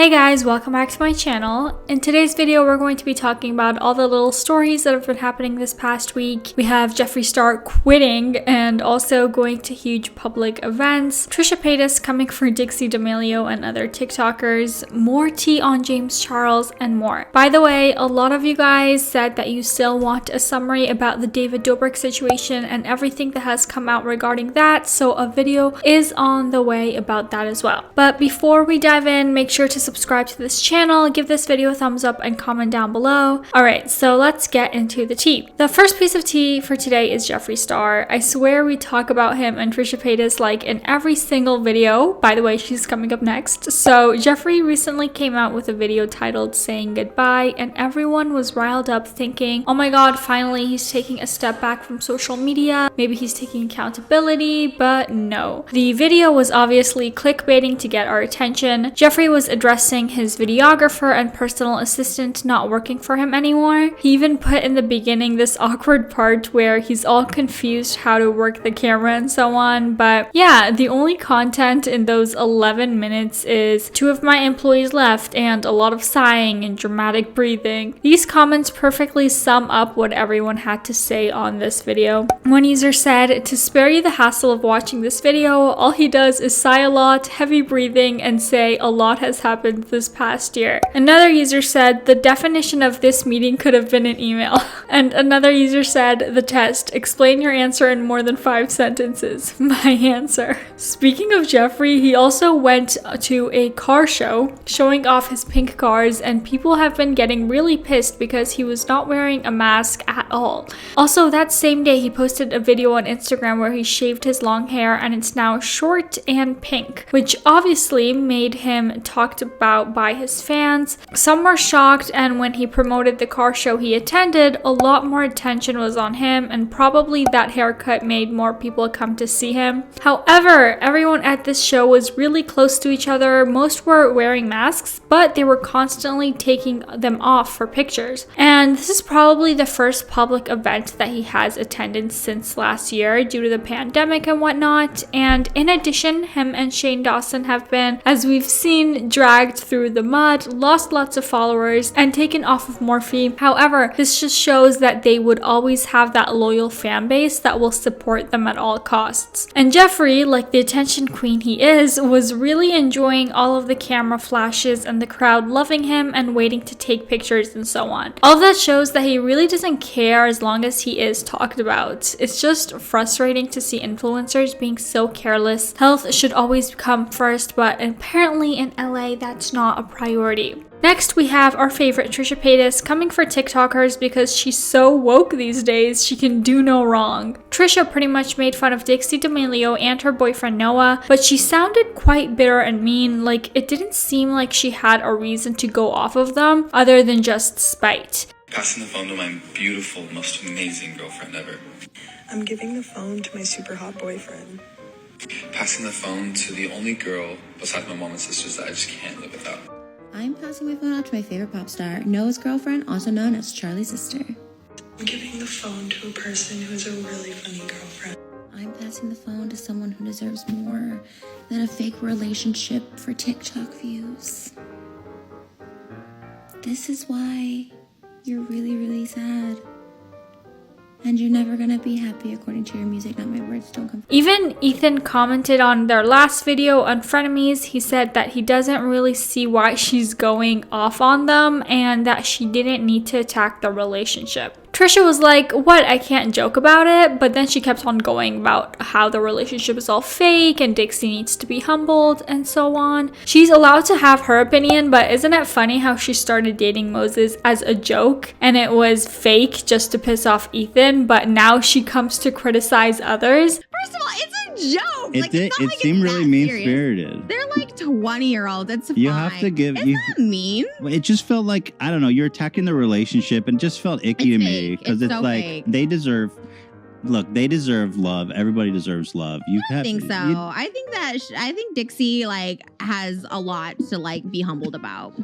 Hey guys, welcome back to my channel. In today's video, we're going to be talking about all the little stories that have been happening this past week. We have Jeffree Star quitting and also going to huge public events, Trisha Paytas coming for Dixie D'Amelio and other TikTokers, more tea on James Charles, and more. By the way, a lot of you guys said that you still want a summary about the David Dobrik situation and everything that has come out regarding that, so a video is on the way about that as well. But before we dive in, make sure to subscribe to this channel, give this video a thumbs up, and comment down below. Alright, so let's get into the tea. The first piece of tea for today is Jeffree Star. I swear we talk about him and Trisha Paytas like in every single video. By the way, she's coming up next. So Jeffree recently came out with a video titled Saying Goodbye, and everyone was riled up thinking, oh my god, finally he's taking a step back from social media. Maybe he's taking accountability, but no. The video was obviously clickbaiting to get our attention. Jeffree was addressing his videographer and personal assistant not working for him anymore. He even put in the beginning this awkward part where he's all confused how to work the camera and so on. But yeah, the only content in those 11 minutes is 2 of my employees left and a lot of sighing and dramatic breathing. These comments perfectly sum up what everyone had to say on this video. One user said, to spare you the hassle of watching this video, all he does is sigh a lot, heavy breathing, and say a lot has happened this past year. Another user said the definition of this meeting could have been an email. And another user said the test, explain your answer in more than 5 sentences. My answer. Speaking of Jeffree, he also went to a car show showing off his pink cars, and people have been getting really pissed because he was not wearing a mask at all. Also, that same day he posted a video on Instagram where he shaved his long hair and it's now short and pink, which obviously made him talked about by his fans. Some were shocked, and when he promoted the car show he attended, a lot more attention was on him, and probably that haircut made more people come to see him. However, everyone at this show was really close to each other. Most were wearing masks, but they were constantly taking them off for pictures. And this is probably the first public event that he has attended since last year due to the pandemic and whatnot. And in addition, him and Shane Dawson have been, as we've seen, dragged through the mud, lost lots of followers, and taken off of Morphe. However, this just shows that they would always have that loyal fan base that will support them at all costs. And Jeffree, like the attention queen he is, was really enjoying all of the camera flashes and the crowd loving him and waiting to take pictures and so on. All of that shows that he really doesn't care as long as he is talked about. It's just frustrating to see influencers being so careless. Health should always come first, but apparently in LA that's not a priority. Next, we have our favorite Trisha Paytas coming for TikTokers because she's so woke these days, she can do no wrong. Trisha pretty much made fun of Dixie D'Amelio and her boyfriend Noah, but she sounded quite bitter and mean, like it didn't seem like she had a reason to go off of them other than just spite. Passing the phone to my beautiful, most amazing girlfriend ever. I'm giving the phone to my super hot boyfriend. Passing the phone to the only girl besides my mom and sisters that I just can't live without. I'm passing my phone out to my favorite pop star, Noah's girlfriend, also known as Charlie's sister. I'm giving the phone to a person who is a really funny girlfriend. I'm passing the phone to someone who deserves more than a fake relationship for TikTok views. This is why you're really, really sad. And you're never gonna be happy according to your music, not my words, don't come. Even Ethan commented on their last video on Frenemies. He said that he doesn't really see why she's going off on them and that she didn't need to attack the relationship. Trisha was like, what, I can't joke about it? But then she kept on going about how the relationship is all fake and Dixie needs to be humbled and so on. She's allowed to have her opinion, but isn't it funny how she started dating Moses as a joke and it was fake just to piss off Ethan, but now she comes to criticize others? First of all, it's a joke. It seemed really mean-spirited. They're like 20-year-olds. It's fine. You have to give. Isn't that mean? It just felt like, I don't know, you're attacking the relationship and just felt icky to me because it's so like fake. they deserve. Look, they deserve love. Everybody deserves love. I think so. I think Dixie has a lot to be humbled about.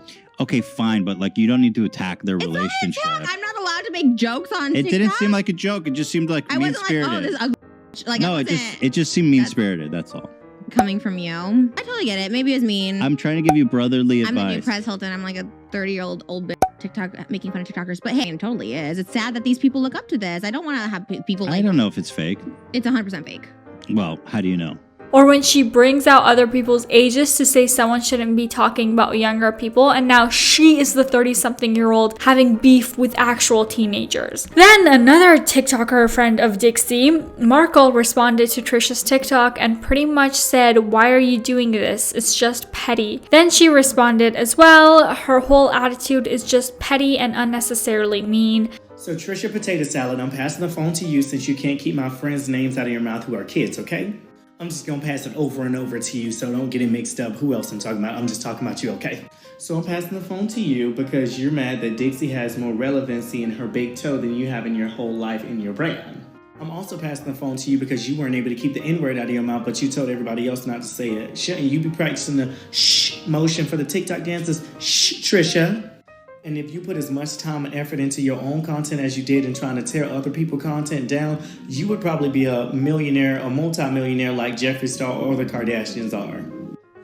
Okay, fine, but you don't need to attack their relationship. Not a joke. I'm not allowed to make jokes on TikTok. It didn't seem like a joke. It just seemed like mean-spirited. I wasn't like, oh, this ugly. No, it just seemed mean-spirited. That's all. coming from you. I totally get it. Maybe it was mean. I'm trying to give you brotherly I'm the new advice. Perez Hilton. I'm like a 30-year-old old bitch TikTok making fun of TikTokers. But hey, it totally is. It's sad that these people look up to this. I don't want to have people like. I don't know if it's fake. It's 100% fake. Well, how do you know? Or when she brings out other people's ages to say someone shouldn't be talking about younger people, and now she is the 30-something-year-old having beef with actual teenagers. Then another TikToker friend of Dixie, Markle, responded to Trisha's TikTok and pretty much said, "Why are you doing this? It's just petty." Then she responded as well, "Her whole attitude is just petty and unnecessarily mean." So Trisha Potato Salad, I'm passing the phone to you since you can't keep my friends' names out of your mouth who are kids, okay? I'm just gonna pass it over and over to you so don't get it mixed up who else I'm talking about. I'm just talking about you, okay? So I'm passing the phone to you because you're mad that Dixie has more relevancy in her big toe than you have in your whole life in your brand. I'm also passing the phone to you because you weren't able to keep the N-word out of your mouth, but you told everybody else not to say it. Shouldn't you be practicing the shh motion for the TikTok dances? Shh, Trisha. And if you put as much time and effort into your own content as you did in trying to tear other people's content down, you would probably be a millionaire, a multi-millionaire like Jeffree Star or the Kardashians are.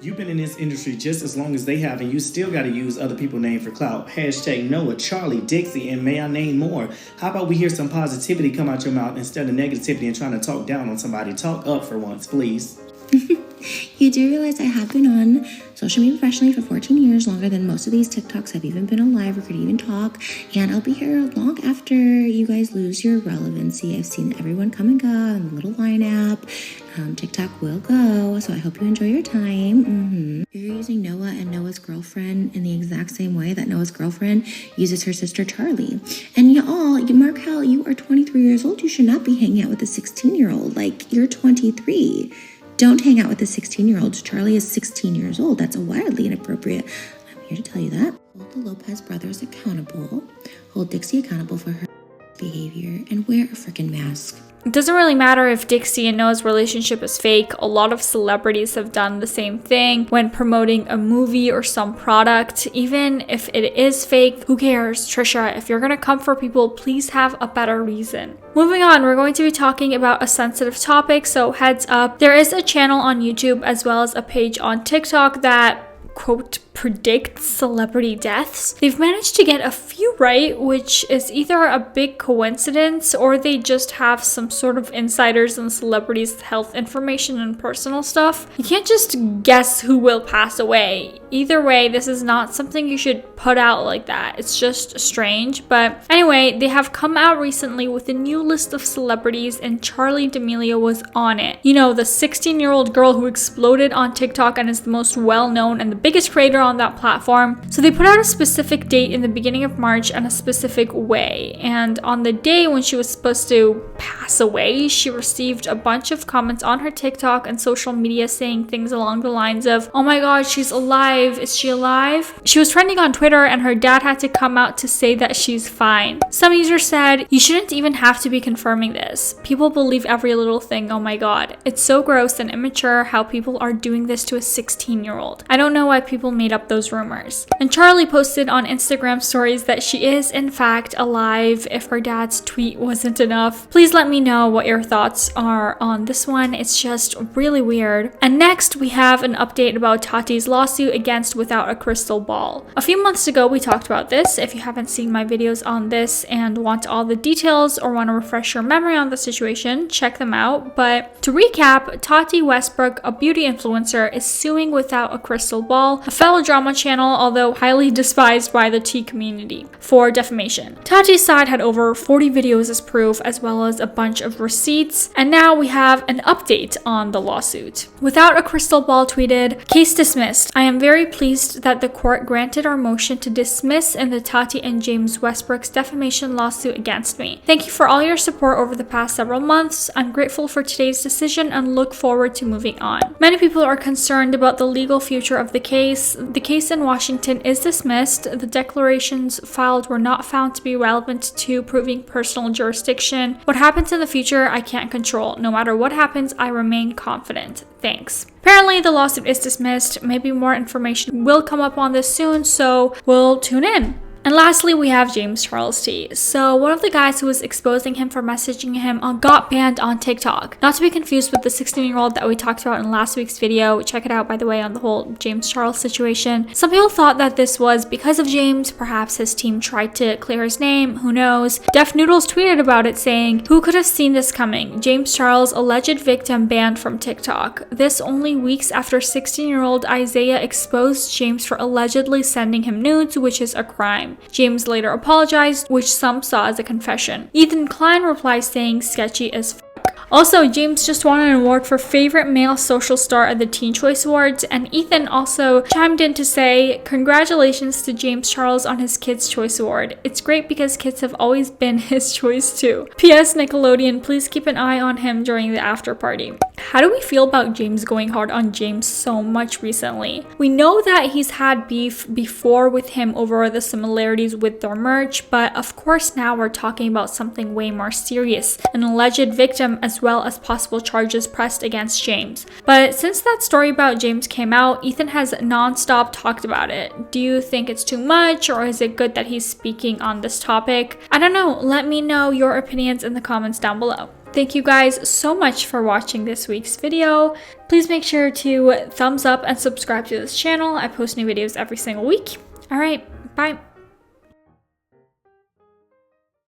You've been in this industry just as long as they have, and you still got to use other people's name for clout. Hashtag Noah, Charlie, Dixie, and may I name more. How about we hear some positivity come out your mouth instead of negativity and trying to talk down on somebody? Talk up for once, please. You do realize I have been on social media professionally for 14 years, longer than most of these TikToks have even been alive or could even talk, and I'll be here long after you guys lose your relevancy. I've seen everyone come and go in the little lineup. TikTok will go, so I hope you enjoy your time. You're using Noah and Noah's girlfriend in the exact same way that Noah's girlfriend uses her sister Charlie. And y'all, mark how you are 23 years old. You should not be hanging out with a 16-year-old. Like, you're 23. Don't hang out with a 16-year-old. Charlie is 16 years old. That's wildly inappropriate. I'm here to tell you that. Hold the Lopez brothers accountable. Hold Dixie accountable for her behavior. And wear a freaking mask. It doesn't really matter if Dixie and Noah's relationship is fake. A lot of celebrities have done the same thing when promoting a movie or some product. Even if it is fake, who cares? Trisha, if you're gonna come for people, please have a better reason. Moving on, we're going to be talking about a sensitive topic, so heads up. There is a channel on YouTube as well as a page on TikTok that, quote, predicts celebrity deaths. They've managed to get a few right, which is either a big coincidence or they just have some sort of insiders in celebrities' health information and personal stuff. You can't just guess who will pass away. Either way, this is not something you should put out like that. It's just strange. But anyway, they have come out recently with a new list of celebrities and Charli D'Amelio was on it. You know, the 16-year-old girl who exploded on TikTok and is the most well-known and the biggest creator on that platform. So they put out a specific date in the beginning of March and a specific way. And on the day when she was supposed to pass away, she received a bunch of comments on her TikTok and social media saying things along the lines of, "Oh my god, she's alive. Is she alive?" She was trending on Twitter and her dad had to come out to say that she's fine. Some users said, "You shouldn't even have to be confirming this. People believe every little thing. Oh my god. It's so gross and immature how people are doing this to a 16-year-old. I don't know why people made up those rumors." And Charli posted on Instagram stories that she is in fact alive. If her dad's tweet wasn't enough, please let me know what your thoughts are on this one. It's just really weird. And next we have an update about Tati's lawsuit against Without a Crystal Ball. A few months ago we talked about this. If you haven't seen my videos on this and want all the details or want to refresh your memory on the situation, check them out. But to recap, Tati Westbrook, a beauty influencer, is suing Without a Crystal Ball, a fellow drama channel, although highly despised by the tea community, for defamation. Tati's side had over 40 videos as proof, as well as a bunch of receipts, and now we have an update on the lawsuit. Without a Crystal Ball tweeted, "Case dismissed. I am very pleased that the court granted our motion to dismiss in the Tati and James Westbrook's defamation lawsuit against me. Thank you for all your support over the past several months. I'm grateful for today's decision and look forward to moving on." Many people are concerned about the legal future of the case. The case in Washington is dismissed. The declarations filed were not found to be relevant to proving personal jurisdiction. What happens in the future, I can't control. No matter what happens, I remain confident. Thanks. Apparently, the lawsuit is dismissed. Maybe more information will come up on this soon, so we'll tune in. And lastly, we have James Charles T. So one of the guys who was exposing him for messaging him got banned on TikTok. Not to be confused with the 16-year-old that we talked about in last week's video. Check it out, by the way, on the whole James Charles situation. Some people thought that this was because of James. Perhaps his team tried to clear his name. Who knows? Def Noodles tweeted about it saying, "Who could have seen this coming? James Charles, alleged victim, banned from TikTok. This only weeks after 16-year-old Isaiah exposed James for allegedly sending him nudes, which is a crime. James later apologized, which some saw as a confession." Ethan Klein replies saying, "Sketchy as f***." Also, James just won an award for Favorite Male Social Star at the Teen Choice Awards, and Ethan also chimed in to say, "Congratulations to James Charles on his Kids' Choice Award. It's great because kids have always been his choice too. P.S. Nickelodeon, please keep an eye on him during the after party." How do we feel about James going hard on James so much recently? We know that he's had beef before with him over the similarities with their merch, but of course now we're talking about something way more serious, an alleged victim as well as possible charges pressed against James. But since that story about James came out, Ethan has non-stop talked about it. Do you think it's too much, or is it good that he's speaking on this topic? I don't know. Let me know your opinions in the comments down below. Thank you guys so much for watching this week's video. Please make sure to thumbs up and subscribe to this channel. I post new videos every single week. All right, bye.